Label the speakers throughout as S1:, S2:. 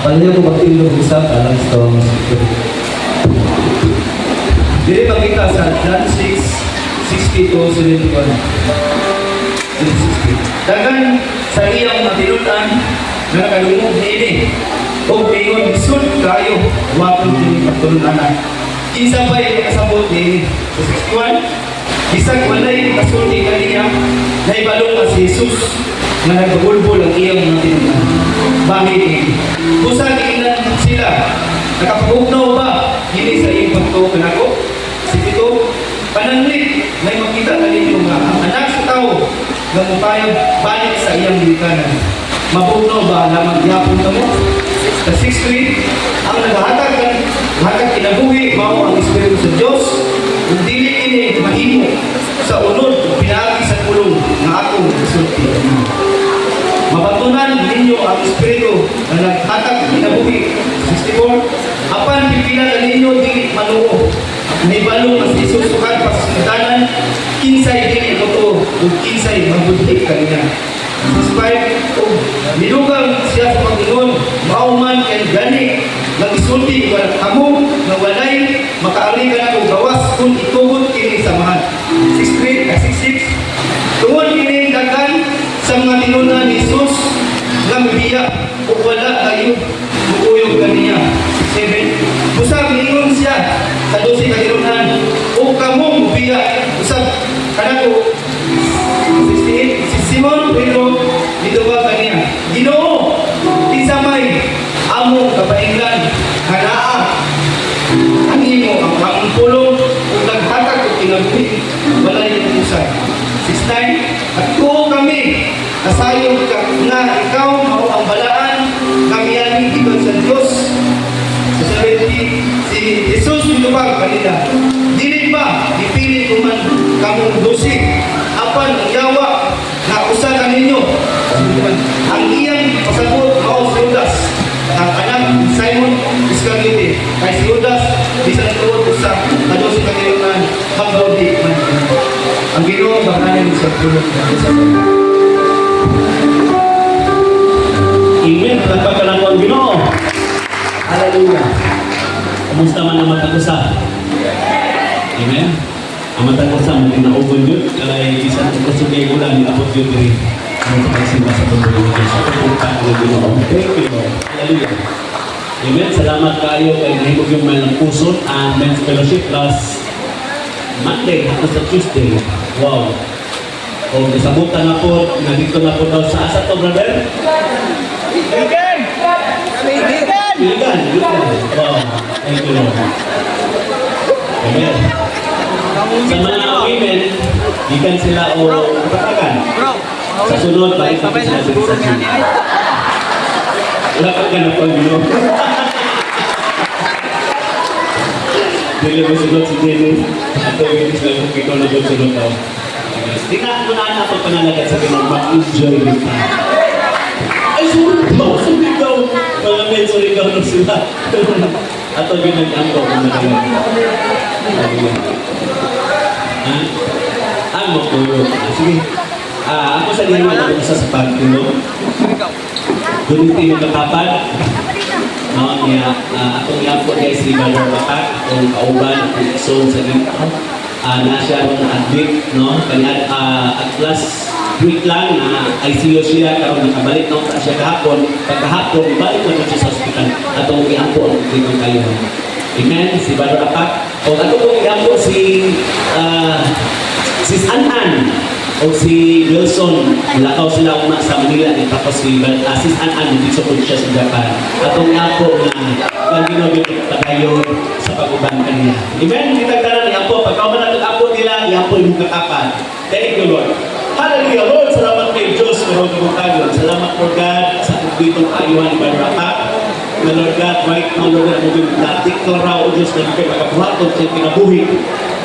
S1: Palayo ko magtilog isa alam sa mga dili makita sa John 6:60-71. Dagan sa iyang matinutan na kalungog ini o ingon sud kayo waton din pagtulunan. Kinsa pa yung kasabot ni 61 bisag walay kasulti kaniya na ibalong nga si Jesus na nagbulbol ang iyang matinutan. Bakit? Busag ilan sila nakapagugnaw ba hindi sa iyong pagtuo kanako? Sito, pananlit, may makita na ninyo nga ang anak sa tao na mupayag balik sa iyang likanan. Mabugnaw ba na magyapon ka mo? Sa 6.3, ang naghahatag kinabuhi, mao ang Espiritu sa Diyos, kung dili ini mahimo sa unod, pinaagi sa kulong na akong isulti. Mabatunan ninyo ang Espiritu na naghatag kinabuhi. 64, apan pipila na ninyo dili manuo. May balong mas isusukan pa sa sinutanan, kinsay din ito to, kung kinsay mabuti kanina. 65, nilugang siya sa Panginoon, mauman kay gani, nag-isulti walang kamo, na walay, makaari ka na kung gawas kung itugot kini samahan. 66, tungod kini dagan sa mga tinunan ni Jesus, nga mabiya, o wala kayo, bukuyog kaniya. 7, busag ningon siya, sa 12 katinunan, o kamong biya, usap, kanako, 68, si Simon Pedro, dito ba kaniya, Ginoo, kinsamay, among kapainggan, hanaa, ang imo, ang among pulong, kung naghatag o kinabuhi, wala yung usap. 69, at kung kami, nasayong ka na ikaw, mao ang balaan, kami ang giban sa Diyos. Sa 70, si Jesus lumabag kanila. Dili ba, ipili ko man kamong dosi, apan ang yawa na usahan ninyo. Ang iyang pasabot, mao si Judas, ang anak ni Simon Iscariote. Kay si Judas, bisan tuwod usa, na dosi katilunan, hanggaw di man. Ang Ginoo bakalan sa tulog ng isa.
S2: Amen. Nagpagkalang ko ang Ginoo. Hallelujah. Kumusta man ang matag-usa? Amen. Ang matag-usa mo din naubon yun. Kalay isang kasugay ko lang niapot yun rin. Ang pagsimba sa pagbulo ng Diyos. Sa pagpunta ng Ginoo. Thank you, Lord. Hallelujah. Amen. Salamat kayo kay nahibog yung may ng puso ang Men's Fellowship Plus Monday hanggang sa Tuesday. Wow. O nasabutan na po, nandito na po daw sa asa to, brother? Piligan! Piligan! Wow. Thank you, Lord. Amen. Sa mga women, ikan sila o kapatagan. Sa sunod, balik pa sila sa isa. Wala ka na pang Ginoo. Dili mo sunod si Dennis. Ato yung sila kung ikaw na doon sunod daw. Di na ako na ako panalagat sa Ginoo. Ma-enjoy yung time. Ay, sunod daw! Sunod daw! Mga men, sunod daw na sila. Ato yung nag-angko kung nalagat. Ano po yun? Sige. Ako sa lima na isa sa pagtulog. Dumitin yung kapapad. Niya, atong yapo guys, si Brother Bakat, atong kauban, atong iso sa dito. Na siya ron addict, no? Kanya at last week lang na ICU siya, karon nakabalik na sa siya kahapon. Pagkahapon, ibalik na siya sa hospital. Atong iampo dito kayo. Amen? Si Brother Bakat. O atong iampo si Sis Anan o si Wilson, lakaw sila una sa Manila, tapos si Sis Anan, dito po siya sa Japan. Atong apo na ginagawa tayo sa pag-uban kanila. Amen? Kita tanan ni apo, pagkaw man ang apo nila, iapo yung kakapan. Thank you, Lord. Hallelujah, Lord. Salamat kay Diyos, Lord, kumutagon. Salamat for God sa ditong ayuhan ni Brother Bakat. Na Lord God, right now, Lord God, natik ko raw, O Diyos, na ikay makabuhaton sa kinabuhi.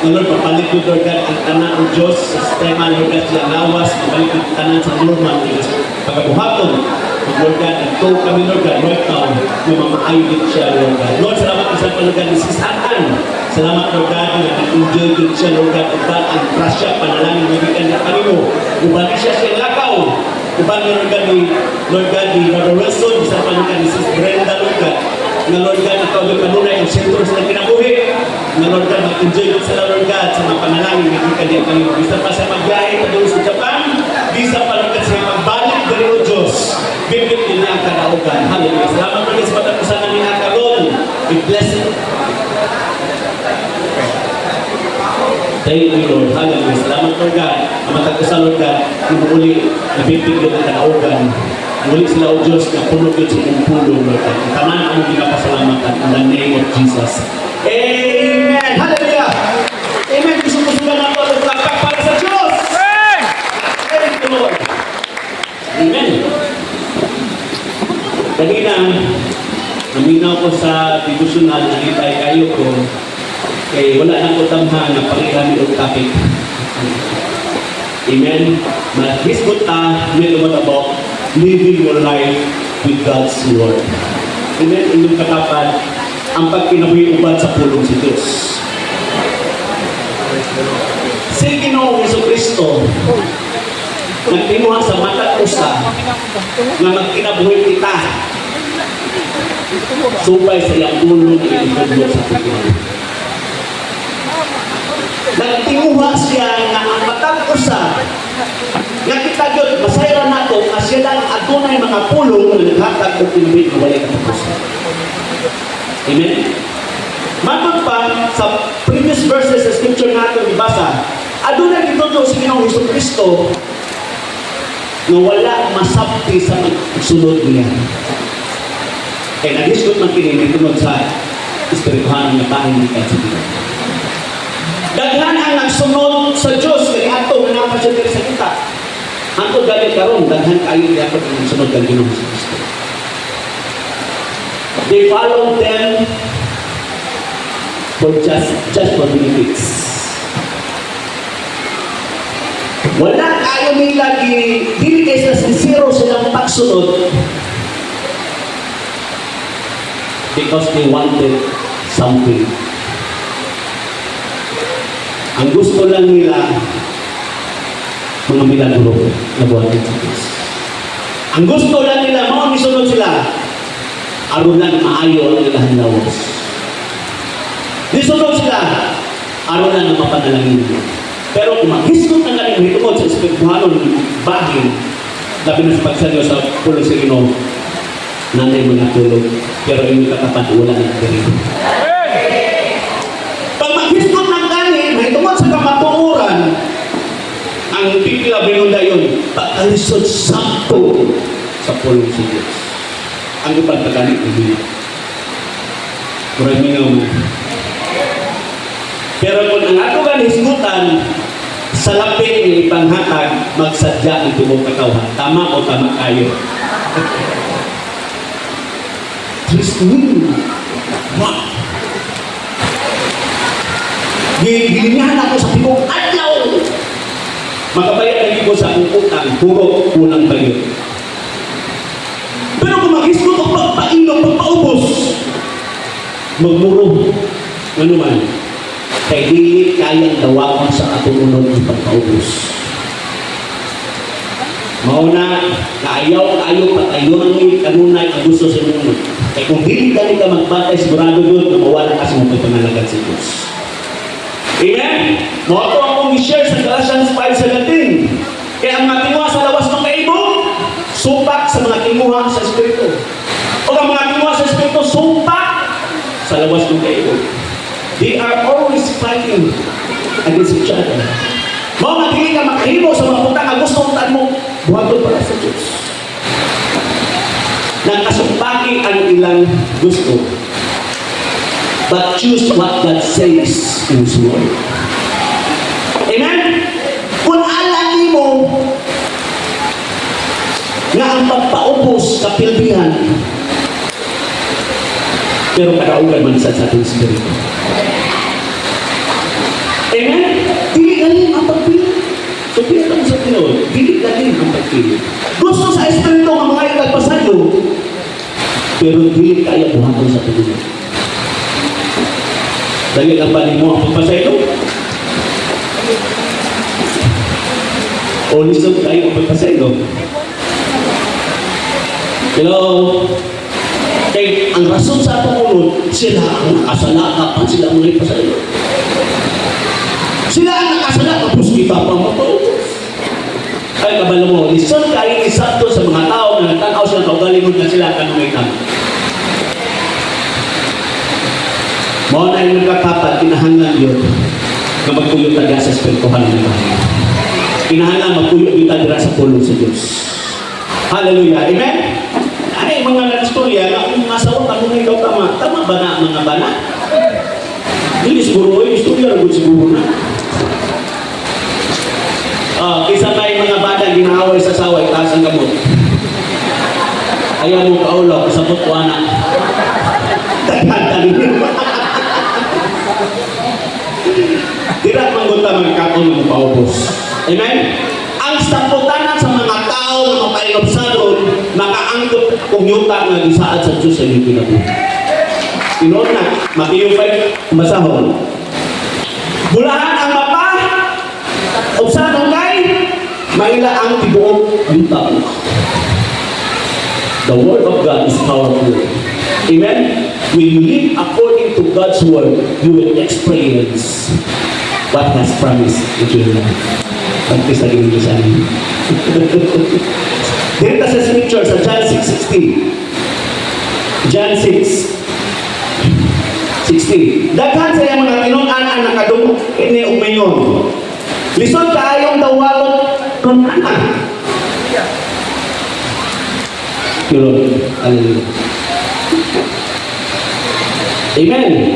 S2: Na Lord, mapalit ko, Lord God, ang tanan ng Diyos sa sistema, Lord God, siya lawas, mapalit ko tanan sa normal, O Diyos. Pagkabuhaton, Lord God, ito kami, Lord God, right now, na mamaayo din siya, Lord God. Lord, salamat ko sa Lord ni Sis Anan. Salamat, Lord God, na nag-enjoy din siya, Lord God, ang grasya, panalangin, nabigan na kami mo. Ubali siya lakaw. Lord God, ni Brother Wilson, isa pa ni Sis Brenda, Lord na Lord God, nakawag kanunay ang sentro sa kinabuhi. Na Lord God, mag-enjoy ka sa Lord God sa mga panalangin na kanya kayo. Bisa pa sa magbiyahe pa doon sa Japan, bisa pa Lord God sa magbalik dali o Diyos. Bibig din niya ang kalaugan. Hallelujah. Salamat po sa patapusan namin ang karon. We bless you. Thank you, Lord. Hallelujah. Salamat, Lord God. Ang matagpusan, Lord God, yung muli, nabibig din ang kalaugan. Muli sila o Diyos na puno yun sa inyong pulo, Lord God. Ang tanan ang pinapasalamatan in the name of Jesus. Amen! Hallelujah! Amen! Gusto mo sila na ito at magpapag para sa Diyos! Thank you, Lord! Amen! Kanina, naminaw ko sa devotional na itay kayo ko kaya wala na ko tamhan na pangilami ang topic. Amen? Mas-hisgot may lumot about living your life with God's Word. Amen? Inyong katapan, ang pagkinabuhi-ubad sa pulong si Diyos. Si Ginoong Jesucristo, nagtimuha sa mata usa na magkinabuhi kita supay sa iyang pulong inikabot sa pagkinabuhi. Nagtimuha siya na ang matang usa nga kita yun, masayra na ito na siya lang adunay mga pulong na naghatag ng pinubit na walay katapusan. Amen? Matod pa sa previous verses sa scripture natin ibasa, adunay dito si Ginoong Jesucristo na wala masabti sa pagsunod niya. Kaya nag-isgot man kini tunod sa espirituhan ng tahin ni Kadsibigan. Daghan ang nagsunod sa Diyos kaya ato na napasyadiri sa kita. Ato galit karon daghan kayo kaya ato ang nagsunod kang Ginoong Jesucristo. They followed them for just for benefits. Wala kayo nila dili kay sa sincero silang pagsunod because they wanted something. Ang gusto lang nila mga milagro na buhatin sa Diyos. Ang gusto lang nila, mga misunod sila, aron lang maayo ang ilang lawas. Misunod sila, aron lang ang mapanalangin. Pero kung mag-hisgot na galing hitungod sa espirituhalon bahin, labi na sa pagsanyo sa pulong si Ginoong, nanay mo natulog, pero yung katapat wala na ganito. Pag mag-hisgot ng galing, hitungod sa kamatuuran, ang pipila binunda yun, pag-alisod sakto sa pulong si Diyos. Ang ipagpagaling hindi. Maraming nga mo. Pero kung ang ato ka hisgutan, sa lapit ng ipanghatag, magsadya ito mo kakawhan. Tama o tama kayo. Kristo. Wow! Gilinyahan ako sa tibong adlaw. Makabayad lagi ko sa utang, puro unang bayad. Pero kung mag-hisgot o pagpainom, pagpaubos, magmuro, ano man, kay di kayang dawakan sa atununod ng pagpaubos. Mauna, kaayaw, patayon mo kanunay ang gusto sa mundo. Kaya kung hindi ka magbatay, sigurado doon na mawala ka sa mga panalagan sa Diyos. Amen? Mawato akong i-share sa Galatians 5:17. Kaya ang mga tinguha sa lawas ng kaibong, supak sa mga tinguha sa Espiritu. O ang mga tinguha sa Espiritu, supak sa lawas ng kaibong. They are always fighting against each other. Mga hindi ka makahibo sa mga putang na gusto mo buhaton para sa Diyos. Nagkasumpaki ang ilang gusto. But choose what God says in His Word. Amen? Kung alam mo na ang pagpaubos kapilbihan, pero kadaugan man sa ating Espiritu. Amen? Dili galing ang pagpili. So, pinatang sa Pinoy, dili galing ang pagpili. Gusto sa Espiritu ang mga ikagpasayo, pero dili kaya buhaton sa Pinoy. Dahil ang bali mo ang pagpasayo, o lisod tayo ang pagpasayo. Hello? Kaya ang rason sa atong unod, sila ang nakasala, kapan sila muli pa sa iyo. Sila ang nakasala, tapos kita pa matulog. Ay, kabalo mo, lison kayo isakto sa mga tao na nagtanaw sila kaugalingon na sila kanumitan. Mao na yung nagkakapat, kinahanglan yun na magpuyo taga sa espirituhan ng bahay. Kinahanglan magpuyo yung taga sa pulong sa Diyos. Hallelujah. Amen? Ano yung mga nagstorya na kung mga sawa ka kung ikaw tama, tama ba na mga bana? Hindi siguro, yung istorya rin siguro na. Kisa may mga bata ginahaway sa sawa, itaas ang gamot. Ayaw mo kaulaw, kasabot ko anak. Taghan-taghan nyo. Tirat manggunta magkakon ng paubos. Amen? Ang saputanan sa mga tao na makainobsadon, makaangkot kung yuta nga gisaad sa Diyos sa inyong kinabuhi. Tinoon na, Matthew 5, masahon. Bulahan ang mapa, obsadon kay, maila ang tibuok yuta. The word of God is powerful. Amen? When you live according to God's word, you will experience what has promised into your life. Pagkis na gini sa amin. Dito sa scripture sa John 6:16. John 6:16. Daghan sa iyang mga tinunan ang nakadungog ini umayon. Lisod kaayong dawalon nun anak. Yun. Hallelujah. Amen.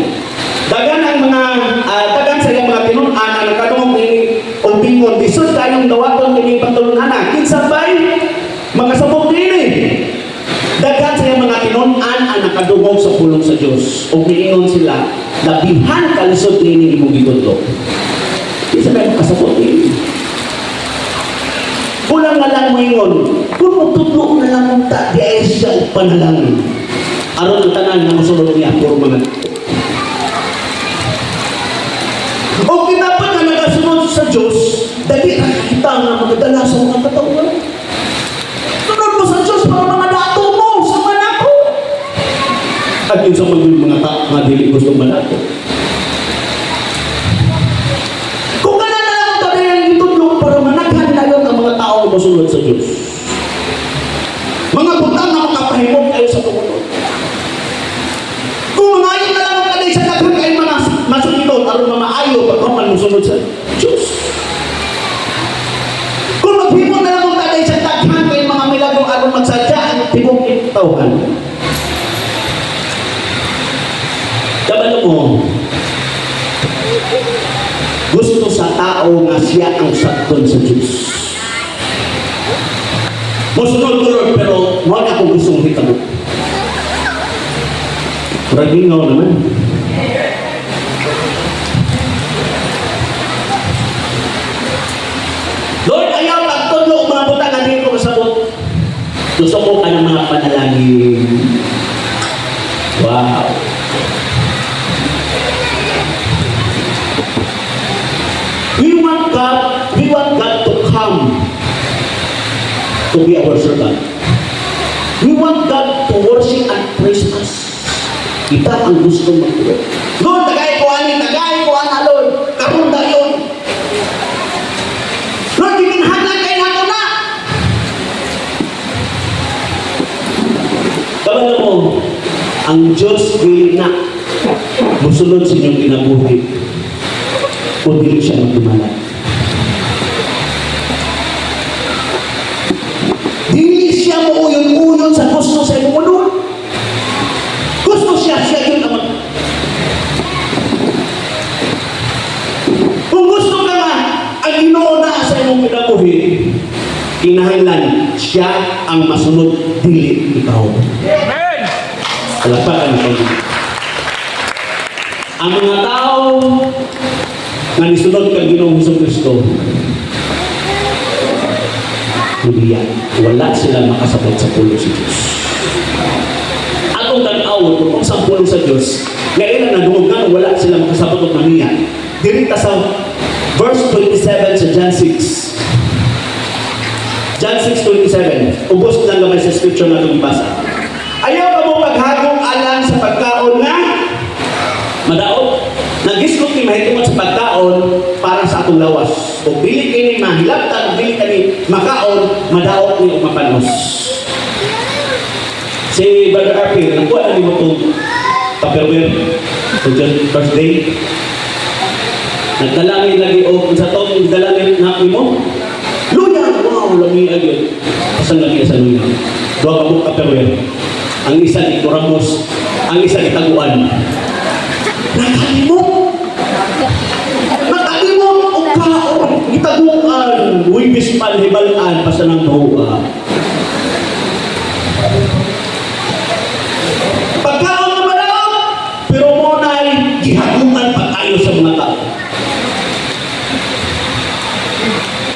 S2: Dagan ang mga dagan sa iyang mga tinunan ang nakadungog ini umpingon lisod kaayong dawaton kini patulunan kinsa bay makasabot dinhi. Daghan sa iyang mga tinunan ang nakadungog sa pulong sa Dios. Ug miingon sila, labihan ka lisod dinhi imong gitudlo. Kinsa bay makasabot dinhi? Kulang na lang moingon, kung magtudlo na lang mong ta, di ay siya panalangin. Aron ang tanan na masulod niya, puro mga o kinapat na nagasunod sa Diyos, dali nakikita nga magdala sa mga katawan. Sunod mo sa Diyos para mga dato mo sa manako. At yun sa mga dili gusto manako. Kung ka na lang tayo ang itudlong para managhan na lang ang mga tao masunod sa Diyos. Mga butang na makapahimog kayo sa tumunod. Kung mga yun na lang ang kanay sa daghan kayo mga masunod, aron mamaayo pagkaman musunod sa Diyos. Kung maghimog na lang ang kanay sa daghan kayo mga milagro aron magsadya ang tibok itawhan. Kabalo mo, gusto sa tao nga siya ang sakton sa Diyos. Musunod ko Lord, pero wala akong gustong hitabo. Ragingaw naman. Lord, ayaw pagtudlo mga butang na dito kasabot. Gusto ko ka ng mga panalangin. Wow. We want God to come to be our servant. We want God to worship and praise us. Kita ang gusto magtuwa. Lord, tagay ko ana, Lord. Karoon na yun. Lord, giginhadlan kayo nato na. Kabalo mo, ang Diyos dili na musunod sa inyong kinabuhi o dili siya magdumalat. Dili siya mo uyon-uyon sa gusto sa imong unod. Gusto siya yun naman. Kung gusto ka nga, ang Ginoo na sa imong kinabuhi, kinahanglan siya ang masunod, dili ikaw. Amen! Alapakan ito. Ang mga tao na nisunod kang Ginoong Jesucristo, hindi yan. Wala sila makasabot sa pulo sa Diyos. Atong tanaw, kung sa pulo sa Diyos, ngayon na nadungog nga, wala sila makasabot ng maniya. Dirita sa verse 27 sa John 6. John 6:27. Ubos na gamay sa scripture na itong ibasa. Ayaw ka mo maghagong isog ni mahitungod sa pagkaon para sa atong lawas. Kung dili kini mahilabtan, dili kini makaon, madaot ni og mapanos. Si Brother Arpin, nakuha na ni mo itong Tupperware so just first day. Nagdalangin lagi o sa itong dalangin na mo. Luya! Wow! Lami agad. Pasan lagi sa luya. Dua ka mong Tupperware. Ang isa ni Ramos, ang isa ni Taguan. Nakalimot! Nakalimot! O kaon! Itaguan! Uy, bispan, hibalaan, pasan ang mahuwa. Pagkaon na malaw, pero mo na'y gihaguman pag-ayo sa mga tao.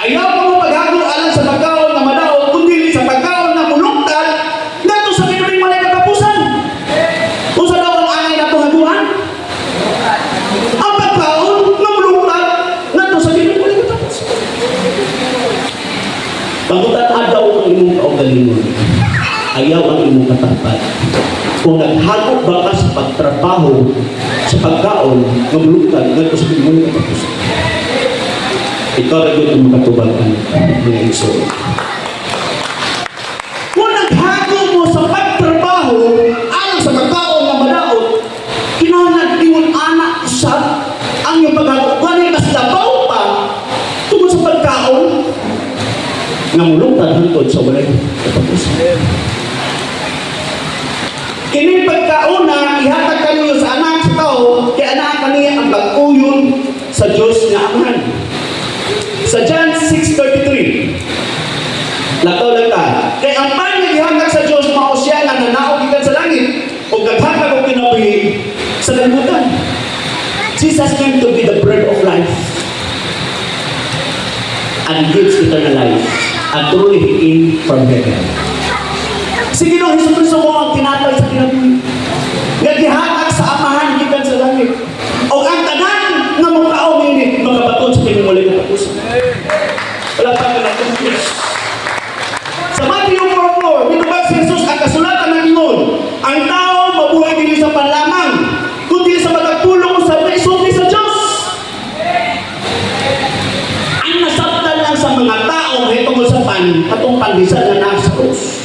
S2: Ayaw mo paghago alam sa pagkaon na malaw, kundi sa pagkaon na mulungtad, nato sa pinuming malay katapusan. Kung sa daw ang angay na tuhaguhan, ang pagkaon na mulungtad, nato sa pinuming malay katapusan. Pagkutan adaw ang imong kaugalingon, ayaw ang imong katapat. Kung naghagok ba ka sa pagtrabaho, sa pagkaon, na mulungtad, nato sa pinuming malay katapusan. Ikaw na yun ang makatubag ang mga iso. Kung naghago mo sa pagtrabaho, alang sa pagkaon na madaot, kinahanglan ingon anak usab ang iyong paghago. Kung mas labaw pa, tungkol sa pagkaon, namulungtad hantod sa walay katapusan. Kini pagkaon na ihatag kaniyo sa anak sa tao, kaya anak kaniya ang pag-uyon sa Diyos na Amahan. Sa John 6:33, lakaw lang ka. Kaya ang pangyayahangag sa Diyos, mao siya nga nanaog gikan sa langit o naghatag og kinabuhi sa kalibutan. Jesus came to be the bread of life and gives eternal life, and truly He came from heaven. Si Ginoong Hesus mo ang tinatay sa kinabuhi. Naghatag sa Amahan gikan sa langit. O ang tanan nga mukhaon ini makabaton sa pinumulay na kapuso. Wala pa ka lang kumpis. Sa Matthew 4:4, minubag si Jesus ang kasulatan ng ingon, ang tao mabuhay dili sa panlamang, kundi sa magagpulong sa naisulti sa Diyos. Ang nasabtan lang sa mga tao ay tungkol sa atong pandisan na nasa krus.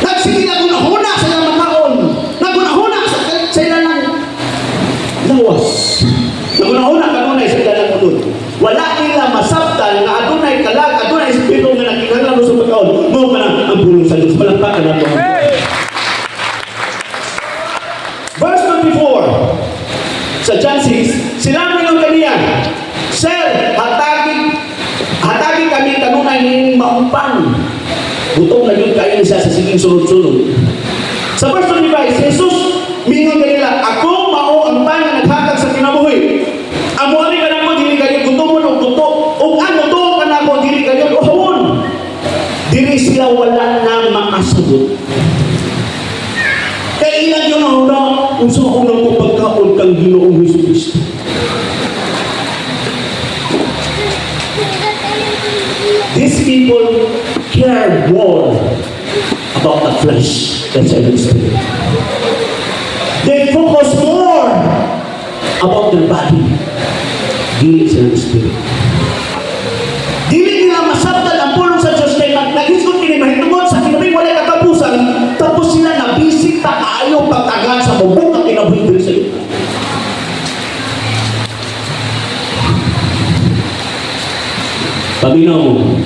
S2: Nagsige na gunahuna sa ilang makaon, nagunahuna sa ilang lawas. Nagunahuna kanunay sa ilang kulod. Wala nila masabtan na adunay kalag, adunay espiritu nga nakikilala sa pagkaon. Mo ka na ang pulong sa Diyos. Malakpakan na ito. Verse 24 sa John 6, sila mo yung kaniya, Sir, hatagin kami kanunay ng maumpan. Butong na yun kayo siya sa siging sunod-sunod. Sa verse 25, Jesus, mingon kanila, ako mao ang pan na naghatag sa kinabuhi. Amo ani ka mo dili kayo gutomon og buto. Ug ang buto ka nako dili kayo uhawon. Dili sila wala na makasabot. Kaya ilan yun ang una, unsa ang unang mo pagkaon kang Ginoong Hesus. These people care more about the flesh than the spirit. They focus more about their body. Dili sa spirit. Dili nila masabtan ang pulong sa Diyos kay naghisgot kini mahitungod sa kinabuhi walay katapusan, tapos sila nabisik ta kaayo pagtagan sa bubong ng kinabuhi diri sa iyo. Paminaw mo,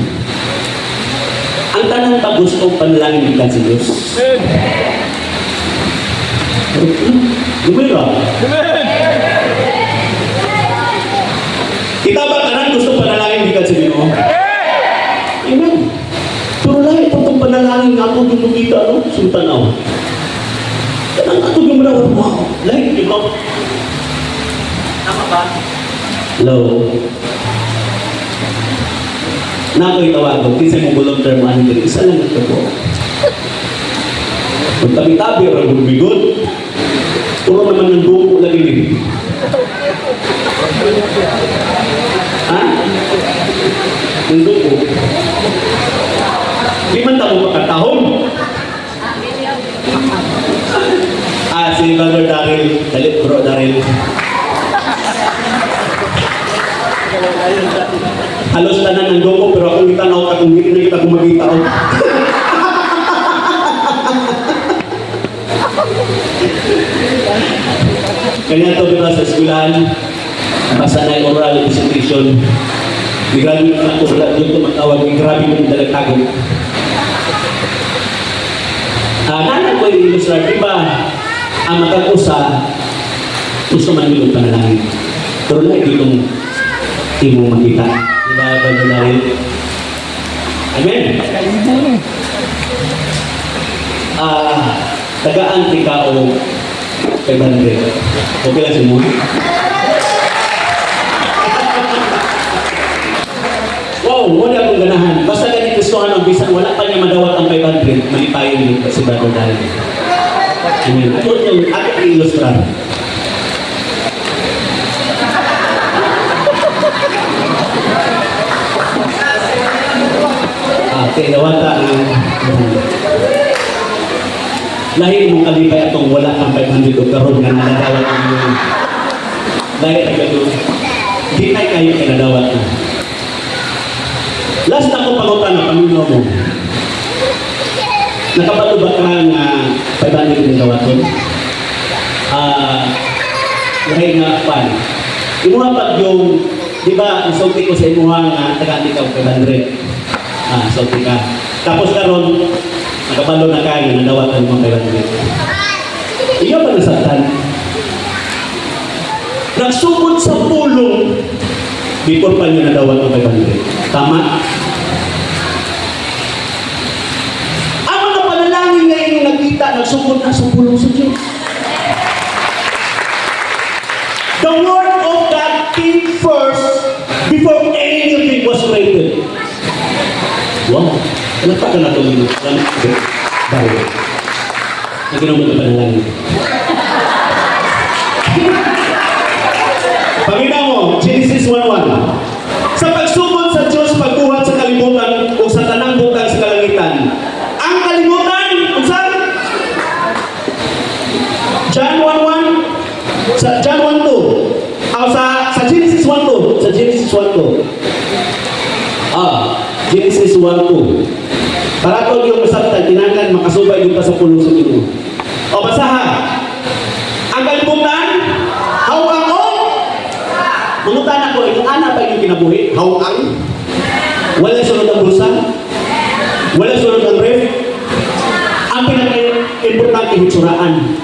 S2: ang tanang pa gusto panalangin ka sa Diyos. Gumira. Kita ba tanan gusto panalangin ka sa Ginoo? Amen. Pero lahi itong panalangin nga ito yung kita, no? Sultanaw. Tanang ito yung marawat mo. Lahi, di ba? Tama ba? Hello? Na ako'y tawag, kinsa mo bulong term ano, isa lang ito po. Magtabi-tabi, orang bumigod. Puro naman ng buko lagi din. Ha? Ng buko. Di man tamo makatahon. Si Brother Daryl, dalit bro Daryl. Halos tanan ng doko, pero akong gitanaw ka kung hindi na kita kumagitaw. Kanya to diba sa eskwelahan, basta na yung oral presentation, grabe na ako, wala doon ito magtawag, grabe mo yung dalagtago. Nanan ko yung ilustrar, diba, ang matag-usa, gusto man yung panalangin. Pero na ito itong timong makita. Diba, Bandalarin? Amen? Tagaan tika o 500. Okay lang semua? Wow, wala akong ganahan. Basta ganit gustuhan ang bisan, wala pa niya madawat ang 500. Malipayon yung si Brother Darren. Amen. Ito yung aking ilustrar. Okay, nawata ang lahi mong kalipay atong wala ang 500 o karon nga nadawat ang iyong lahi ang gato. Di ay kayo kinadawat na. Last na ko pangutan na pamilya mo. Nakapalo ba ka nga 500 na dawaton? Lahi nga pan. Imuha pag yung, di ba, isulti ko sa imuha nga tagaan ikaw 500. Sulti ka. Tapos karon nakapalo na kayo na dawat ang mga 500. Iyo pa nasaktan. Nagsugod sa pulong before pa niyo nadawat ang 500. Tama? Ang mga panalangin na inyong nakita, nagsugod na sa pulong sa Diyos. The word of God came first before anything was created. Wow! Kenapa ka na ito? Baru. Naginaw mo ito panalangin. Pangina mo, Genesis 1:1. Sa pagsugod sa Diyos, pagbuhat sa kalibutan o sa tanang butang sa kalangitan. Ang kalibutan, kung saan? John 1:1. Sa John 1:2. Sa Genesis 1:2. Sa Genesis 1:2. Genesis 1:2. Para ito yung masabtan, tinangkan, makasubay yung pa sa puno sa Ginoo. O basaha. Ang kalibutan, hawang o? Mangutan ako, itong anak pa yung kinabuhi, hawang. Wala sunod ang bulsa. Wala sunod ang ref. Ang pinaka-importante, hitsuraan.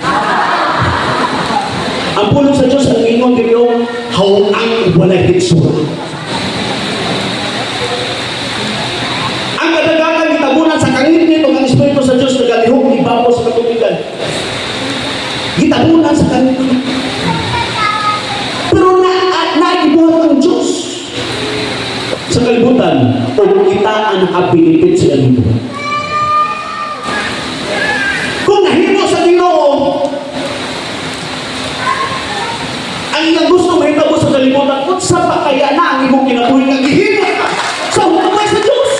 S2: Ang puno sa Diyos, ang ingon din yung hawang wala hitsura. Sa kangit nito, ang Espiritu sa Diyos nagalihok, ibabaw sa katubigan. Gitabunan sa kangit nito. Pero naibuhat ang Diyos sa kalibutan o kita ang abilipit sa kalibutan. Kung nahimo sa Ginoo, ang iyang gusto mahitabo sa kalibutan, kung sa pa kaya na ang imong kinabuhi nga gihimo ka sa hukumay sa Diyos.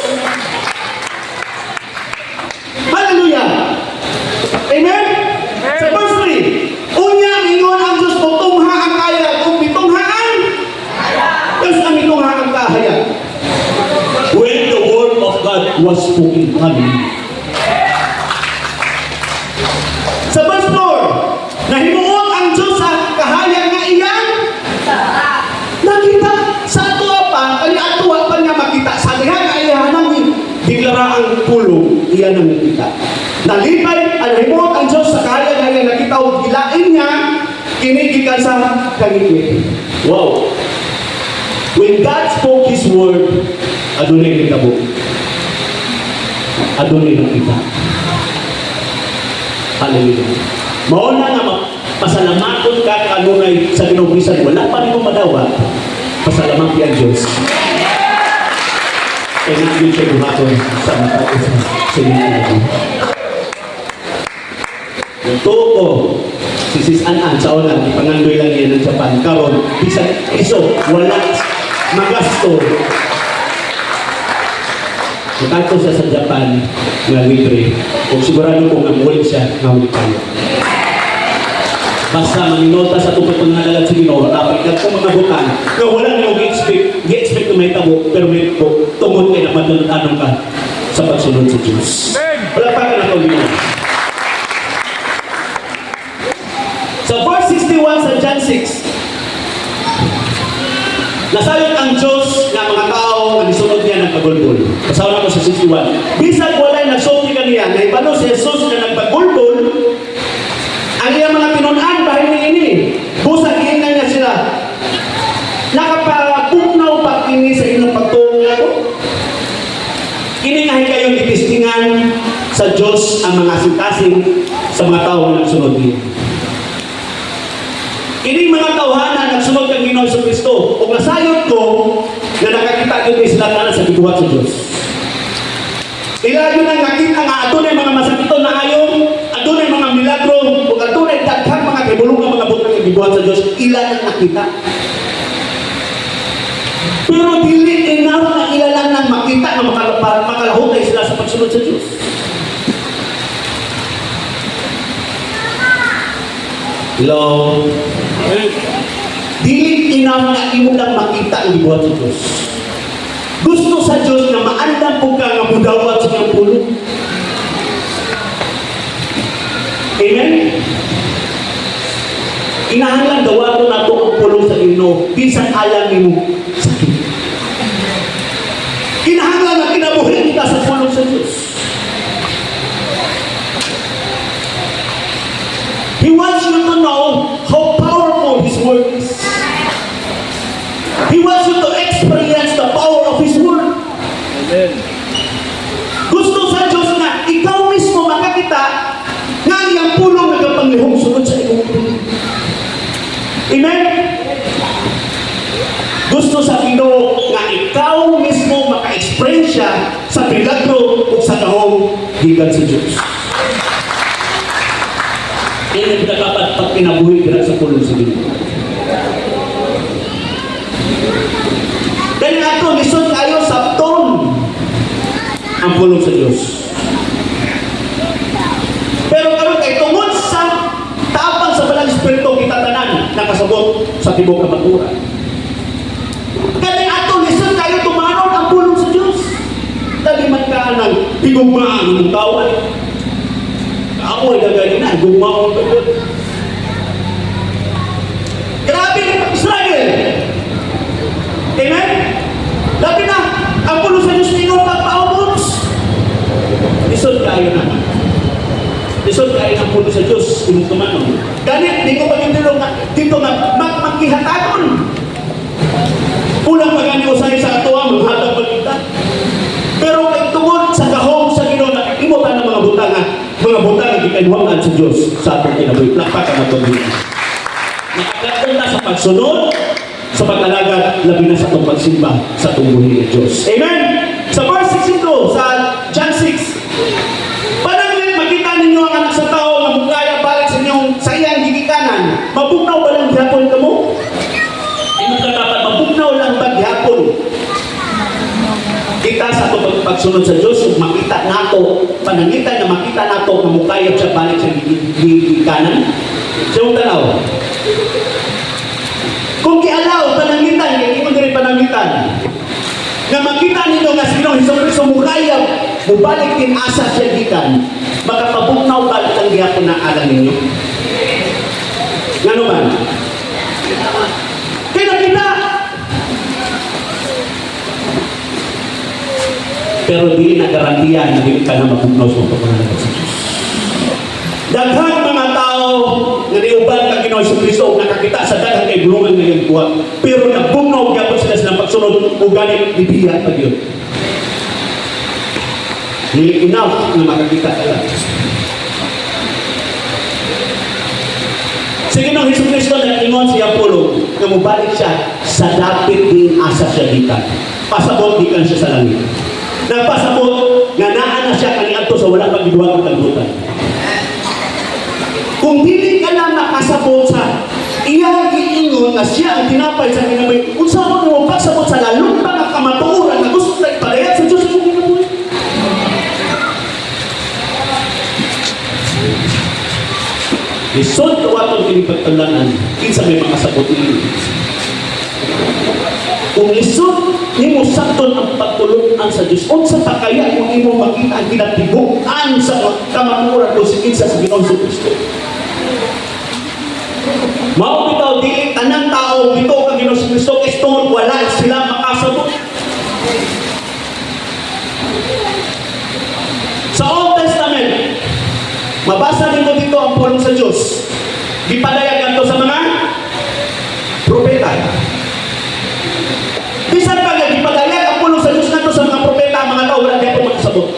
S2: Hallelujah! Amen? Sa verse 3, unya ingon ang Diyos mo, tungha ang kaya, kung mitunghaan, Diyos ang mitungha ang kahaya. When the word of God was spoken, hallelujah. Sa verse 4, nahimuot ang Diyos sa kahaya nga iyan, nakita sa atua pa, kani atua pa niya makita, sa diha nga iyan ang deklara ang pulong, iyan ang nakita. Nalipay, himuot ang Diyos sa kahaya nga iyan nakita o gilain niya, kinigikan sa kangiti. Wow! When God spoke His word, adunay nakita. Adunay nakita. Hallelujah. Mauna nga pasalamaton ka kanunay sa ginubisan, wala pa rin mo madawa, pasalamang ang Diyos. Kaya natin siya buhaton sa matapos sa inyo. Yung tuko, si Sis Anan sa una, ipangandoy lang yan ng Japan. Karon, bisan iso, wala magasto. Nakato siya sa Japan na libre. Kung sigurado kung namulit siya, namulit tayo. basta maminota sa tupad ng nalalag sa Ginoo, dapat kung mga butang, na wala nyo gi-expect na may tabo, pero may tungod kayo na matulad-anong ka sa pagsunod sa Diyos. Wala pa ka na ito, Ginoo. Sa verse 61 sa John 6, nasayot ang Diyos na mga tao na nisunod niya ng pagulbol. Pasaw na ko sa 61. Bisag walay nagsulti kaniya, na ibalo si Jesus na nagpagulbol, ang iyang mga tinunan bahay ni ini. Busag iingnan niya sila. Nakapagpugnaw pa kini sa inyong pagtungo ko. Kiningahin kayong itistingan sa Diyos ang mga asing-asing sa mga tao na nagsunod niya. Ini mga tawhanan nagsunod kang Ginoong Kristo. Kung nasayot ko na nakakita yun sila tanan sa gibuhat sa Diyos. Ila yun ang nakita nga adunay mga masakito na ayon, adunay mga milagro, ug adunay daghang mga kibulong mga butang nga gibuhat sa Diyos. Ila ang nakita. Pero dili enough na ila lang nang makita na makalahutay sila sa pagsunod sa Diyos. Hello? Dili enough na imo lang makita ang gibuhat sa Diyos. Gusto sa Diyos na maandam po ka nga budawat sa iyong pulo. Amen? Kinahanglan dawato na ito ang pulo sa Ginoo, bisan alam nimo sakit. Kinahanglan na kinabuhin kita sa pulo sa Diyos. He wants you to know how powerful His Word is. He wants you to experience the power of His Word.
S3: Amen.
S2: Gusto sa Diyos na ikaw mismo makakita nga iyang pulong nagapanglihong sunod sa iyong pulo. Amen? Gusto sa Ginoo nga ikaw mismo maka-experience siya sa milagro o sa dahong gikan sa Diyos. Ini kita dapat pag pinabuhi kita sa pulong sa Ginoo. Dahil ato, lisod kayo sa ton ang pulong sa Diyos. Pero karon kay tungod sa tapang sa Balang Espiritu kita tanan nakasabot sa tibok kamaturan. Dahil ato, lisod kayo tumanon ang pulong sa Diyos. Dali man ka ng pigugmaan ng tawad. Ako ay gagawin na, gumawa ko. Grabe na pag-struggle. Amen? Labi na, ang pulo sa Diyos ninyo pagpaubos. Lisod kayo na. Lisod kayo ng pulo sa Diyos, kung tumanon. Ganit, di ko pag-indulong dito na magkihatagon. Kulang magani usay sa atuwa, maghatag pagkita. Pero kay tungod sa gahong sa Ginoo na imutan ng mga butang ang gikanuhangan sa Diyos sa atong kinabuhi. Lakpakan na ito. Nakakatanda sa pagsunod, sa pag-alaga, labi na sa itong pagsimba sa itong buhay ng Diyos. Amen? Sa verse 62, sa John 6, pananglit makita ninyo ang anak sa tao na mugaya balik sa iyang gigikanan. Mabugnaw ba lang gihapon ka mo? Ino ka dapat, mabugnaw lang ba gihapon? Kita sa itong pagsunod sa Diyos, makita nato, panangitan na makita nato na mukayap siya balik sa gigikanan. Siyong tanaw. Kung kialaw, panangitan, hindi mo din panangitan. Na makita ninyo nga sinong Hesukristo mukayap, mubalik din asa siya gikan, makapabugnaw balik ang gihapon na alam ninyo. Nga naman? Kaya nakita! Pero di na garantiyan na hindi ka na mapugnaw sa pagpapanalag sa Diyos. Daghang mga tao na niuban ka Ginoong Jesucristo nakakita sa daghang kay bulungan ng buwan, pero nabugnaw gyapon sila sa pagsunod ug gani ibiya pa gyud. Dili enough na makakita ka lang. Sa Ginoong Jesucristo nag-ingon siya pulong nga mobalik siya sa dapit din asa siya gikan. Pasabot gikan siya sa langit. Nagpasabot nga naa na siya kaniadto sa wala pang giduwa ng kalibutan. Kung dili ka lang nakasabot sa iyang giingon nga siya ang tinapay sa kinabuhi, kung saan mo pasabot sa lalong pa ng kamatuoran na gusto na ipadayat sa Diyos ang kinabuhi. Lisod kawaton kini pagtulanan, kinsa may makasabot nimo. Kung lisod nimo sakton ang pagtulunan sa Dios, unsa pa kaya kung imo makita ang kinatibukan sa kamatuoran ko si kinsa sa Ginoong Kristo. Mao bitaw dili tanang tao bitaw kang Ginoong Kristo kay tungod wala sila makasabot. Sa Old Testament, mabasa nito dito ang pulong sa Diyos. Gipadayag kanto sa mga propeta. Bisan pa nga gipadayag ang pulong sa Diyos kanto sa mga propeta, ang mga tao wala gyapon makasabot.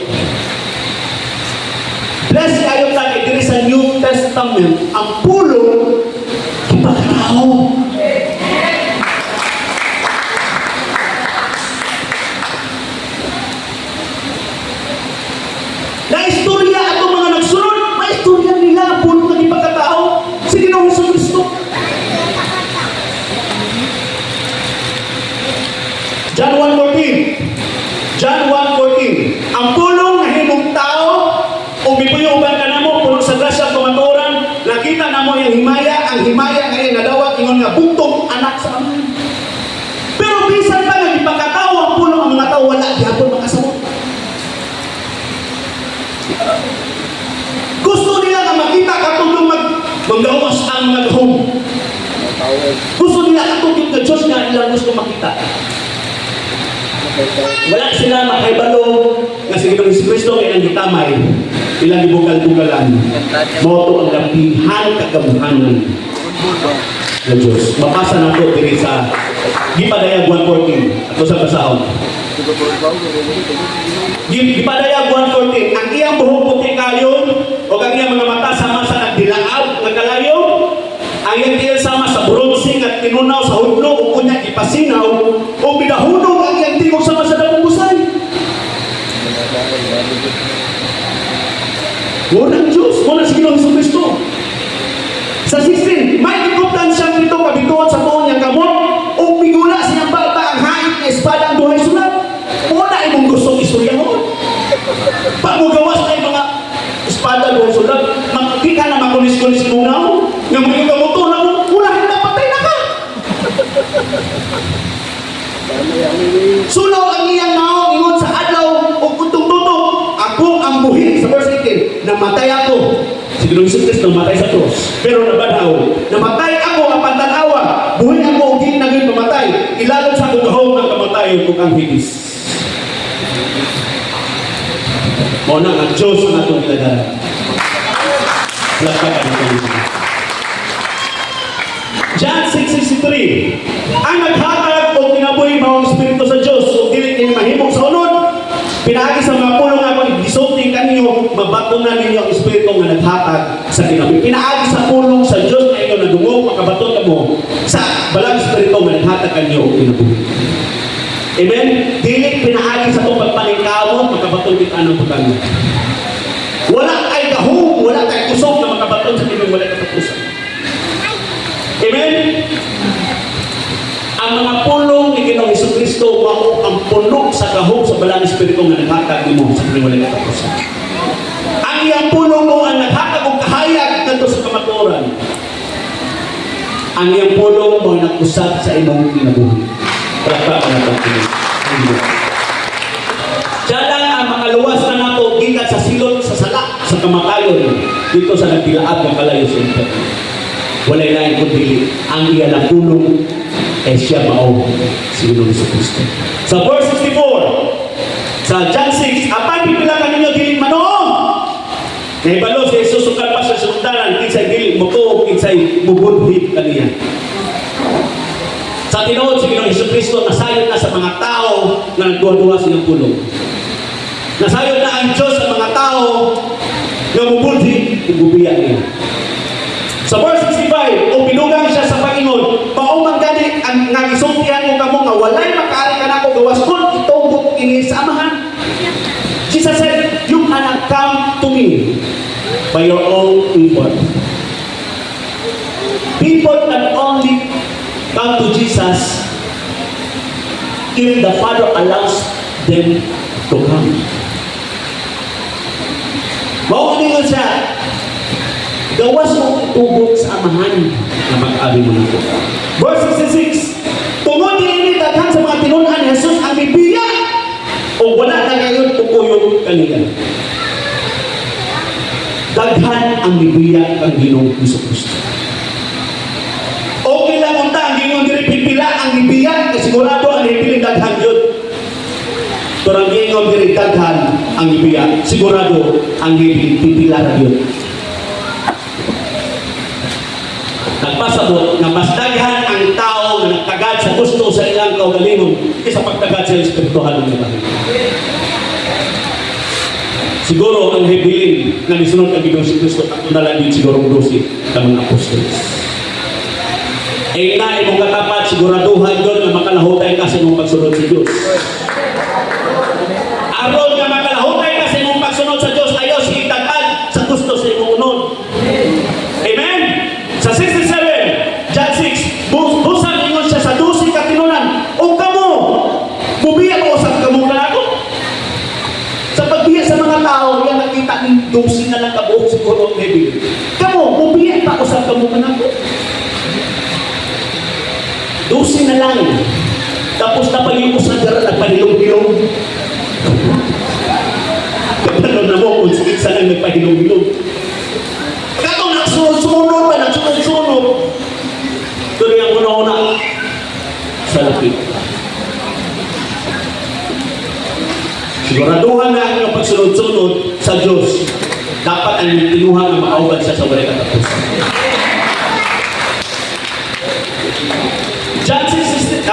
S2: Bless kayo lagi diri sa New Testament ang pulong gipakatao. Na istorya ato mga nagsunod, maistorya nila ang pulong ng ipagkatao sa Ginoong Kristo. John 1:14. John 1:14. Ang pulong na himong tao, o mipuyuban ka na mo, pulong sa grasya kumaturan, nakita na mo yung ang himaya ngayon nadawat, ingon nga buktong anak sa amin. Pero bisan pa nga ipagkatao ang pulong, ang mga tao wala gyapon makasabot. Gusto nila na makita katulong manggawas ang mga gahom. Gusto nila katulong na Diyos na ilang gusto makita. Wala sila makaibalo nga si Ginoong Kristo kaya nang gitamay. Ilang ibugal-bugalan. Moto ang lapihan kagabuhanan ng Diyos. Mapasa na ito diri sa Gipadayag 1:14. Ato sa basahon. Gipadayag 1:14. Ang iyang buhok puti kayon o ang iyang mga mata sama sa nagdilaab nga kalayo, ang iyang tiil sama sa bronzing at tinunaw sa hudlo o kunya ipasinaw o bidahunog ang iyang tingog sama sa dabong busay. Muna ang Diyos, muna si Ginoong Kristo. Sa 16, may ikutan siyang ito kabituan sa tuon niyang gamot o bigula siyang balta ang hait na espada ang duhay sulat. Muna imong gustong istorya mo. Pag mo gawas na yung mga espada duhay sulat, di ka na makulis-kulis mo na mo. Nga mga gamoto na mo, wala na patay na ka. Sunaw ang iyang naong ingon sa adlaw o kutong tuto. Ako ang buhi sa verse 18. Namatay ako. Si Ginoong Kristo namatay sa cross. Pero nabadhaw. Namatay ako ang pantanawa. Buhi ako ang hindi naging mamatay. Ilalong sa kugahong ng kamatayon kung ang higis. Muna ang Diyos ang atong ilagaran. Lakpakan ito. John 6:63. Ang naghatag o kinabuhi mao ang Espiritu sa Diyos o dili kini mahimong sa unod. Pinaagi sa mga pulong ako gisulti kaninyo, mabaton na ninyo ang Espiritu nga naghatag sa kinabuhi. Pinaagi sa pulong sa Diyos na inyo nadungog, makabaton kamo sa balang Espiritu nga naghatag kanyo o kinabuhi. Amen? Dili pinaagi sa itong pagpaningkamot, makabaton kita ng pagkano. Wala ay gahong, wala ay kusog na makabaton sa kinabuhi, wala katapusan. Amen? Ang mga pulong ni Ginoong Kristo mao ang puno sa gahom sa balang Espiritu nga naghatag nimo sa kinabuhi katapusan. Ang iyang pulong mo ang naghatag og kahayag kadto sa kamatuoran. Ang iyang pulong mo nag-usab sa imong kinabuhi. Palakpakan na ito. Diyan lang ang makaluwas na nato gikan sa silot sa sala sa kamatayon dito sa nagdilaab ng kalayo sa impyerno. Walay lain kundi ang iya na pulong ay siya mao si Ginoong Kristo. Sa verse 64 sa John 6, apan pipilakan ninyo dili manoong. Nahibalo si Jesus sukad pa sa sultanan kinsay dili motuo kinsay mubudhi kaniya. Sa tinuod si Ginoong Kristo nasayod na sa mga tao na nagduwa-duwa silang pulong. Nasayod na ang Diyos sa mga tao na mubudhi ug gubiya niya. Sa verse 65, o binugang siya sa Panginoon, paumang gani ang nga gisultihan mo kamo nga walay makaari ka na ko gawas kun itong ini sa amahan. Jesus said, you cannot come to me by your own effort. People can only come to Jesus if the Father allows them to come. Mao niyo siya. Gawas mo itugot sa amahan na mag-abi mo nito. Verse 66, tungod din daghan sa mga tinunan ni Jesus ang bibiya o wala na ngayon tukuyog kanila. Daghan ang bibiya ang Ginoong Hesus-Kristo. Okay lang unta ang Ginoong diripipila ang bibiya kasi sigurado ang diripiling daghan yun. Pero ang Ginoong diripidaghan ang bibiya sigurado ang diripipila na yun. Nagpasabot na mas daghan ang tao na nagtagad sa gusto sa ilang kaugalingon kaysa pagtagad sa espirituhan ng ibahin. Siguro ang hibilin na nisunod ang Ginoong Kristo at unalan din siguro ang dosi ng mga apostols. Eh na imong katapat siguraduhan doon na makalahutay ka sa imong pagsunod sa Diyos. Aron nga makalahutay ka sa imong pagsunod sa Diyos, ayaw sige tagad sa gusto sa imong unod. Amen? Sa 67, John 6, busan ingon siya sa 12 katinunan. O kamo, bubiya mo usap kamo ka ako. Sa pagbiya sa mga tao, yan nakita ng 12 na lang kabuok siguro ang heavy. Kamo, bubiya pa usap kamo ka ako. 12 na lang. Tapos napag-iupos na dara, nagpahilong-hilong. Kapag na mo, kung isa lang nagpahilong-hilong. Katong nagsunod pa, nagsunod-sunod. Pero yung una-una, sa lapit. Siguraduhan na ang pagsunod-sunod sa Diyos. Dapat ang tinuhan na makauban siya sa walay katapusan. John 16,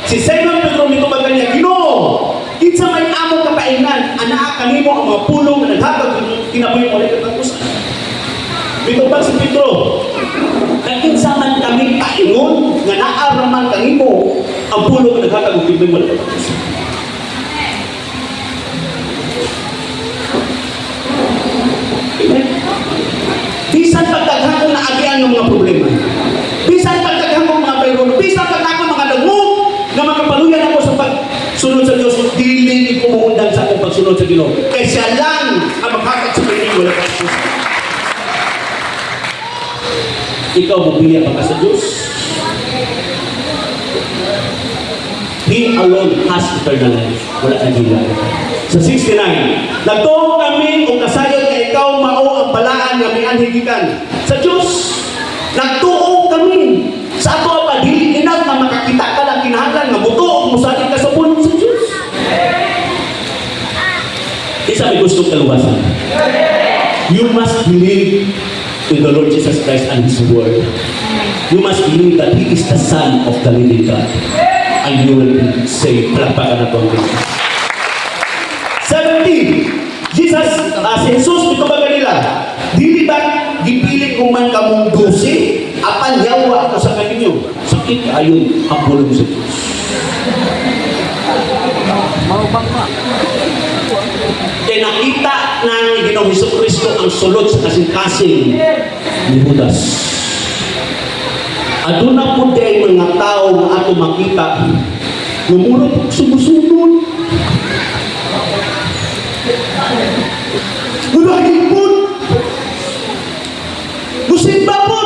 S2: si Simon Pedro nito ba kanya, Ginoo, kinsa may among kapainan, anak kanimo ang mga pulong na naghatag kinabuhi mo walay katapusan. Dito ba si Pedro? Kinsa man kami kaingon nga naaraman kanimo ang pulong na naghatag kinabuhi mo walay katapusan. Bisan pagdaghan kong naagian ng mga problema. Bisan pagdaghan kong mga bayron. Bisan pagdaghan kong mga dagmog na makapaluyan ako sa pagsunod sa Diyos. Dili ko muundan sa akong pagsunod sa Ginoo. Kaya siya lang ang makakit sa piling wala katapusan. Ikaw bubiya pa ka sa Diyos. He alone has eternal life. Wala kang dila. Sa 69, nagtuong kami o kasayod na ikaw mao ang balaan nga may anhigikan. Sa Diyos, nagtuong kami. Sa ato pa, dili ginag na makakita ka ng kinahanglan nga buto o musalit ka sa pulong sa Diyos. Isa may gusto kaluwasan. You must believe in the Lord Jesus Christ and His Word. You must believe that He is the Son of the living God. And you will be saved. Palakpakan na po. 70. Jesus, si Jesus, ito ba kanila? Dili ba gipili kung man kamong 12? Apan yawa ako sa kaninyo. Sakit ayon ang pulong sa Diyos. Kaya nakita na ni Ginoong Hesus-Kristo ang sulod sa kasing-kasing ni Judas. Aduna po day mga tao na ato makita lumurot sumusunod. Munahipon! Musimba po!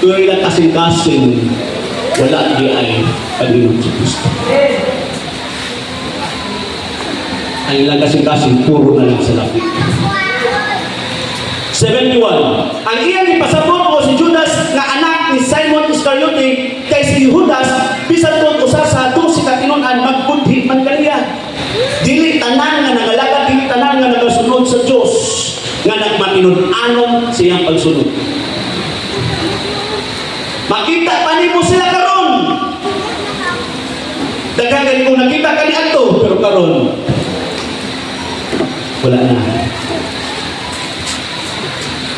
S2: Tuloy na kasing-kasing wala di ay Panginoon Kristo. Ang ilang kasing-kasing puro na lang sa lapit. 71. Ang iyang ipasabot mo si Judas na anak ni Simon Iscariote kay si Judas bisan doon usa sa 12 katinunan magbudhi man kaniya. Dili tanan nga nagalagat, dili tanan nga nagasunod sa Diyos nga nagmatinud-anon siyang pagsunod. Makita pa nimo sila karon. Daghang gani kung nakita kani adto pero karon wala na.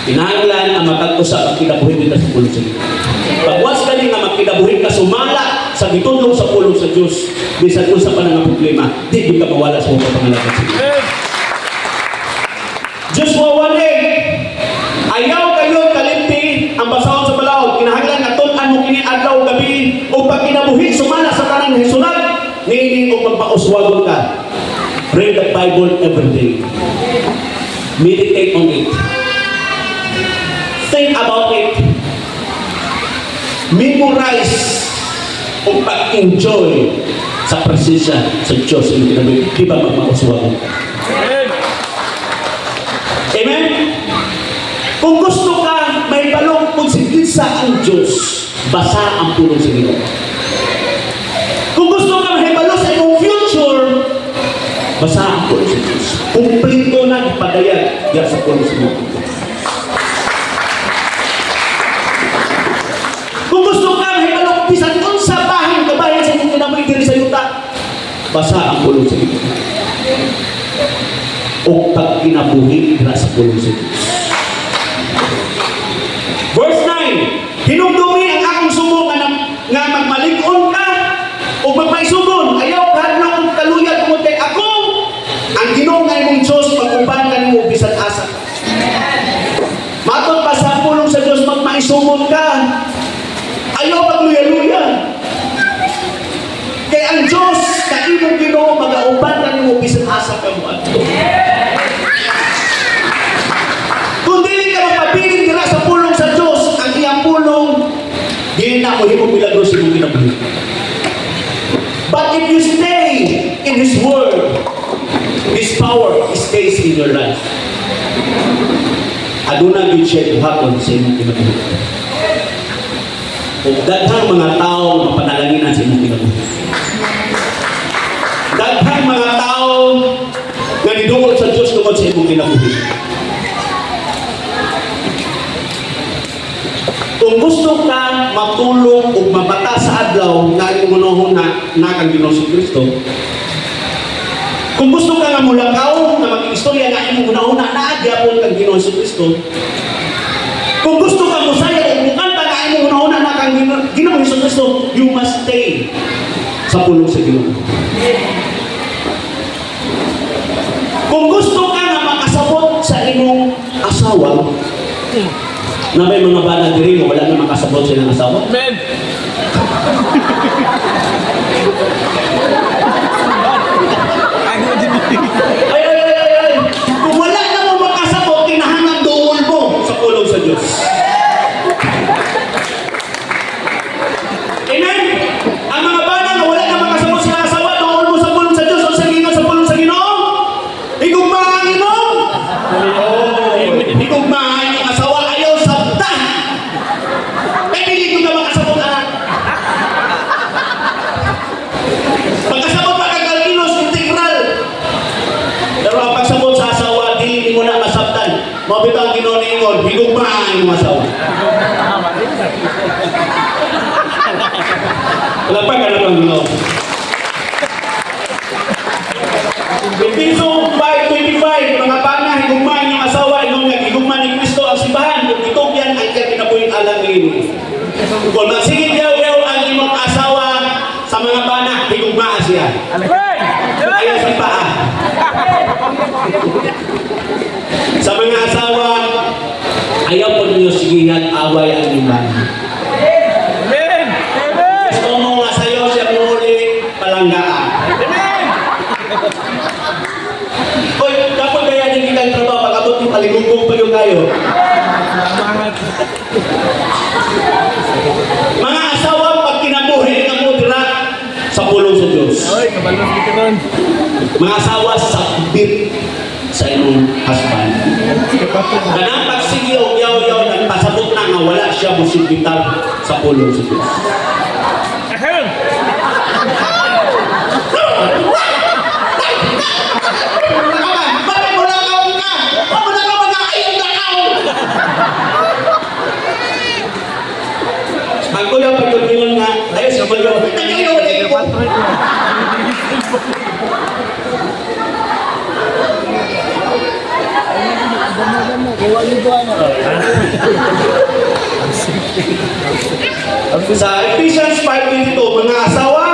S2: Kinahanglan ang makag-usap ang kinabuhi dito sa pulong sa Diyos. Pagwas ka din nga magkinabuhi ka sumala sa gitudlong sa pulong sa Diyos. Bisan kung sa panang problema, di ka mawala sa mga pangalaman sa Diyos. Diyos wawalig. Ayaw kayo kalimti ang basahon sa balaod. Kinahanglan nga tunan mo kini adlaw gabi o pag kinabuhi sumala sa tanang hisunag, nini o magpauswagon ka. Read the Bible every day. Meditate on it. think about it. Memorize o pag-enjoy sa presensya sa Diyos sa iyong kinabuhi. Di ba magmakasuwag? Amen? Kung gusto ka may balong konsistensa ang Diyos, basa ang pulong sa Ginoo. Kung gusto ka mahibalo sa iyong future, basa ang pulong sa Diyos. Kumplito na ipadayag yan sa pulong sa Ginoo. Kung gusto ka mahibalo bisan kung sa bahay kabayan sa iyong kinabuhi diri sa yuta, basa ang pulong sa Ginoo. O pag kinabuhi dira sa pulong sa Diyos. Verse 9, hinumdumi ang akong sumo nga magmalig-on ka o magmaisugon, ayaw ka na kung kaluyag mo kay ako, ang Ginoo nga imong Diyos pag-uban ka nimo bisan asa. Matod pa sa pulong sa Diyos magmaisugon ka, ayaw magluya-luya. Kay ang Diyos na imong Ginoo mag-uban ka nimo bisan asa ka mo adto. Kung dili ka magpabiling dira sa pulong sa Diyos, ang iyang pulong, di na mo himong milagro sa imong kinabuhi. But if you stay in His Word, His power stays in your life. Aduna gyud siya buhaton sa imong kinabuhi. O daghang mga tao mapanalangin sa imong kinabuhi. Daghang mga tao nga niduol sa Diyos tungod sa imong kinabuhi. Kung gusto ka matulog o mabata sa adlaw nga imunohon na kang Ginoo si Kristo, kung gusto ka nga mulakaw na mag-istorya nga imunohon na gyapon kang Ginoo si Kristo, kung gusto ka musaya o mukanta nga imunohon na kang Ginoo si Kristo, you must stay sa pulong sa Ginoo. Kung gusto ka nga makasabot sa imong asawa, na may mga bana diri mo, wala na makasabot silang asawa.
S3: Amen.
S2: Ay! Kung wala na mo makasabot, kinahanglan dool mo sa pulong sa Diyos. Amen? Ang mga bana na wala na makasabot silang asawa, dool mo sa pulong sa Diyos o sa Ginoo sa pulong sa Ginoo. Higugmahan mo. Higugmahan yung asawa ayaw sabta. May pili ko na makasabot anak. Pagkasabot pa kang Galpinos, integral. Pero ang pagsabot sa asawa, dili mo na masabtan. Mabito ang Ginoo niingon, higugmahan yung asawa. Palagpag ka na lang Ginoo. Efeso 5:25, mga bana, higugmahan yung asawa, inong naghigugmahan ni Kristo ang simbahan, kung itugyan ang iyang kinabuhing alam ni kung magsigit yaw-yaw ang imong asawa sa mga bana, higugmahan siya. Ayaw sa paa. Sa mga asawa, ayaw po ninyo sigihan, away ang iman. Gusto mo nga sa'yo siya muli, palanggaan. Hoy, dapat kaya din kita ang trabaho, pag-abot yung paligugong pa yung kayo. Mga asawa, pag kinabuhi ka mo dira sa pulong sa Diyos. Mga asawa, sakbit sa inyong husband. Kanang pagsigi o yaw-yaw, nagpasabot na nga wala siya musibitar sa pulong sa Diyos. Bakit mo lang kawin ka? Bakit mo lang kawin ka? Ayaw na kawin! Ang kuya pagkakilan nga, ayaw siya bayaw. Nagayaw na ito! Sa Ephesians 5:22, mga asawa,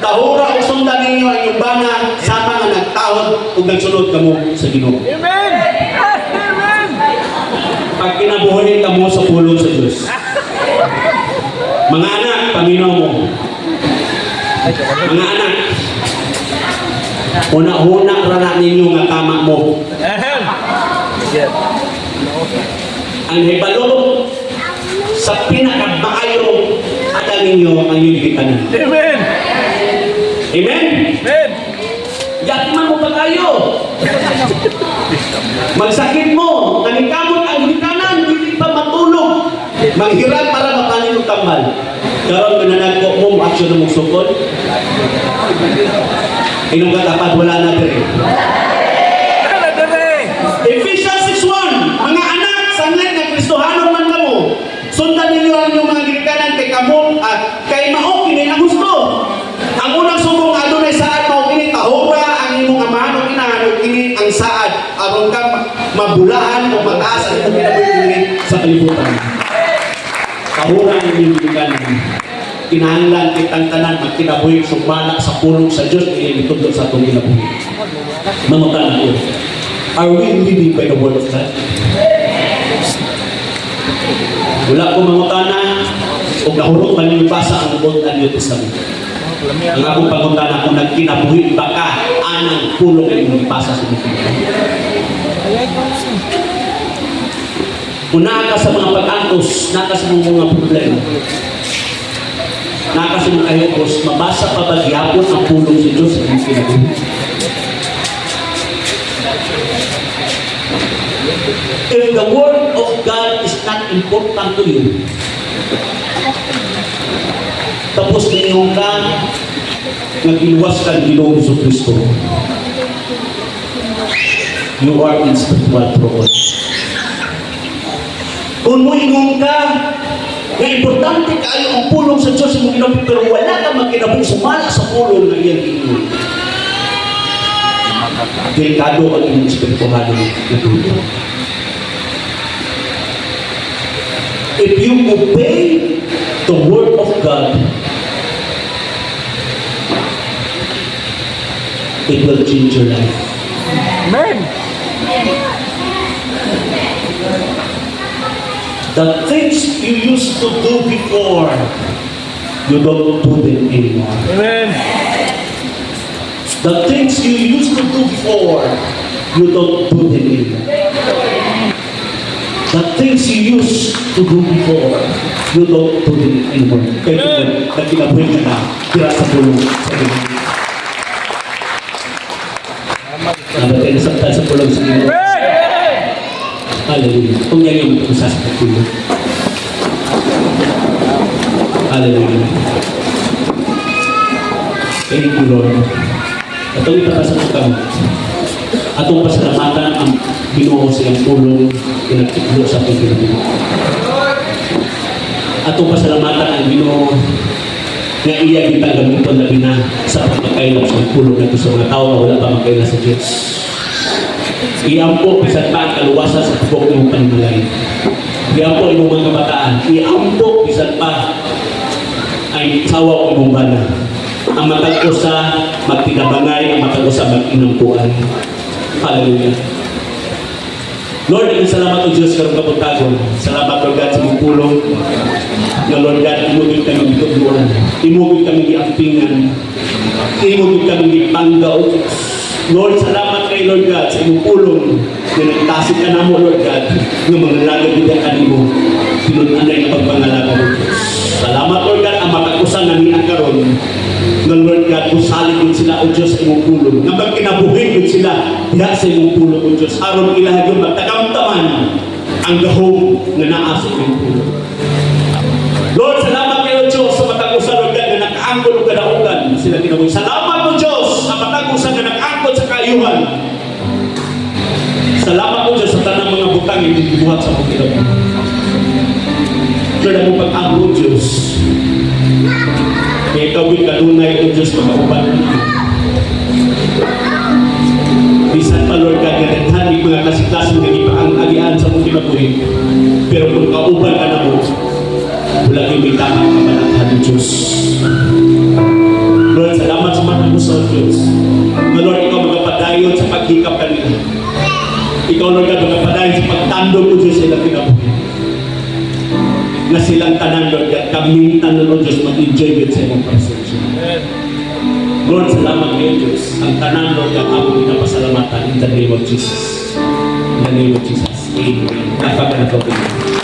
S2: tahura o sundan ninyo ang iyong bana sama nga nagtahod o nagsunod kamo sa Ginoo.
S3: Amen! Amen!
S2: Pag kinabuhin kamo sa pulong sa Diyos. Mga anak, paminaw mo. Mga anak, una-una rana ninyo nga tama mo.
S3: Amen!
S2: ang hibalo sa pinakabaayo at ninyo ang iyong gitanan.
S3: Amen.
S2: Amen?
S3: Amen.
S2: Yatiman mo pa tayo. Magsakit mo, nanikamot ang gitanan, hindi pa matulog. Manghirap para mapanin mo tambal. Karon pinanagpo mo, aksyon na mong sukod. Inong katapat, wala na rin.
S3: Wala na rin.
S2: Ephesians 6:1, mga anak, sanay na Kristohanon man kamo. Sundan ninyo ang inyong mga gitanan kay kamo at kay mao kini ang gusto. Ang unang sumbong adunay saad mao kini tahura ang imong amahan o inahan kini ang saad aron ka mabulahan o mataas ang imong kinabuhi sa kalibutan. Tahura ang inyong gitanan. Kinahanglan kitang tanan magkinabuhi sumala sa pulong sa Dios kini gitudlo sa atong kinabuhi. Mamutan ako. Are we living by the word of God? Wala ko mangutana o nahurot man yung basa ang Old and New Testament. Ang akong pangutana kung nagkinabuhi ba ka anang pulong yung basa sa Biblia. Kung naka sa mga pag-antos, naka sa mga problema, naka sa mga ayokos, mabasa pa ba gyapon ang pulong si Diyos sa kinabuhi? If the word of God is not important to you, tapos ninyo ka nag-iwas ka ng Ginoong Kristo, you are in spiritual trouble. Kung moingon ka na importante kayo ang pulong sa Diyos sa mga pero wala ka magkinabuhi sumala sa pulong na iyang Ginoo, delikado ang inyong spiritual na dito. If you obey the word of God, it will change your life.
S3: Amen.
S2: The things you used to do before, you don't do them anymore.
S3: Amen.
S2: The things you used to do before, you don't do them anymore. The things you used to do before, you don't do them anymore. Kaya nagkinabuhin ka na, tira sa pulong sa Ginoo. Nabatay na sa pulong sa Ginoo. Hallelujah. Kung yan yung usa sa pulong. Hallelujah. Thank you, Lord. Atong ipapasa ko kami. Atong pasalamatan ang Ginoo sa iyang pulong pinagtutlo sa atong kinabuhi. Atong pasalamatan ang Ginoo nga iya kita gamiton labi na sa pagkakailap sa pulong nato sa mga tao na wala pa magkaila sa Diyos. Iampo bisan pa ang kaluwasan sa tubok ng panimalain. Iampo imong mga kabataan. Iampo bisan pa ay sawa o imong bana. Ang matag usa magtinabangay, ang matag usa mag-inampuan. Hallelujah. Lord, salamat o Diyos karong kaputagon. Salamat, Lord God, sa mong pulong. Na Lord God, imugid kami bitugluan. Imugid kami giampingan. Imugid kami gipangga o Diyos. Lord, salamat kay Lord God sa imong pulong. Na nagtasik ka na mo, Lord God, ng mga nalagabida ka mo. Pinunanay na pagpangalaga mo, Diyos. Salamat, Lord God, ang matakusan na niya karon. Ng Lord God, usalig yun sila o Diyos sa imong pulong. Nga magkinabuhin yun sila diha sa imong pulong o Diyos. Aron ilaha yun magtakamtaman ang gahong na naasa imong pulong. Lord, salamat kayo Diyos sa matakusan, Lord God, na nakaangkol o kadaugan sila kinabuhin. Salamat po Diyos sa matakusan na nakaangkol sa kaayuhan. Salamat po Diyos sa tanang mga butang na dibuhat sa mga kinabuhin. Lord, ang pag-angkol Diyos. Kaya kawin kanunay o Diyos makauban. Bisan pa Lord God, ganaghan di mga klase-klaseng nagipaang agian sa mong kinabuhin. Pero kung kauban ka na mo, wala yung may tamang kamalakhan ng Diyos. Lord, salamat sa mga mo sa Diyos. Na Lord, ikaw magpadayon sa paghikap kanila. Ikaw Lord God, magpadayon sa pagtandog o Diyos sa ilang kinabuhin. Na silang tanan, Lord God, kami tanan, Lord Diyos, mag-enjoy yun sa imong presensya. Lord, salamat kayo, Diyos. Ang tanan, Lord God, ako pinapasalamatan in the name of Jesus. In the name of Jesus. Amen. Napaka na po.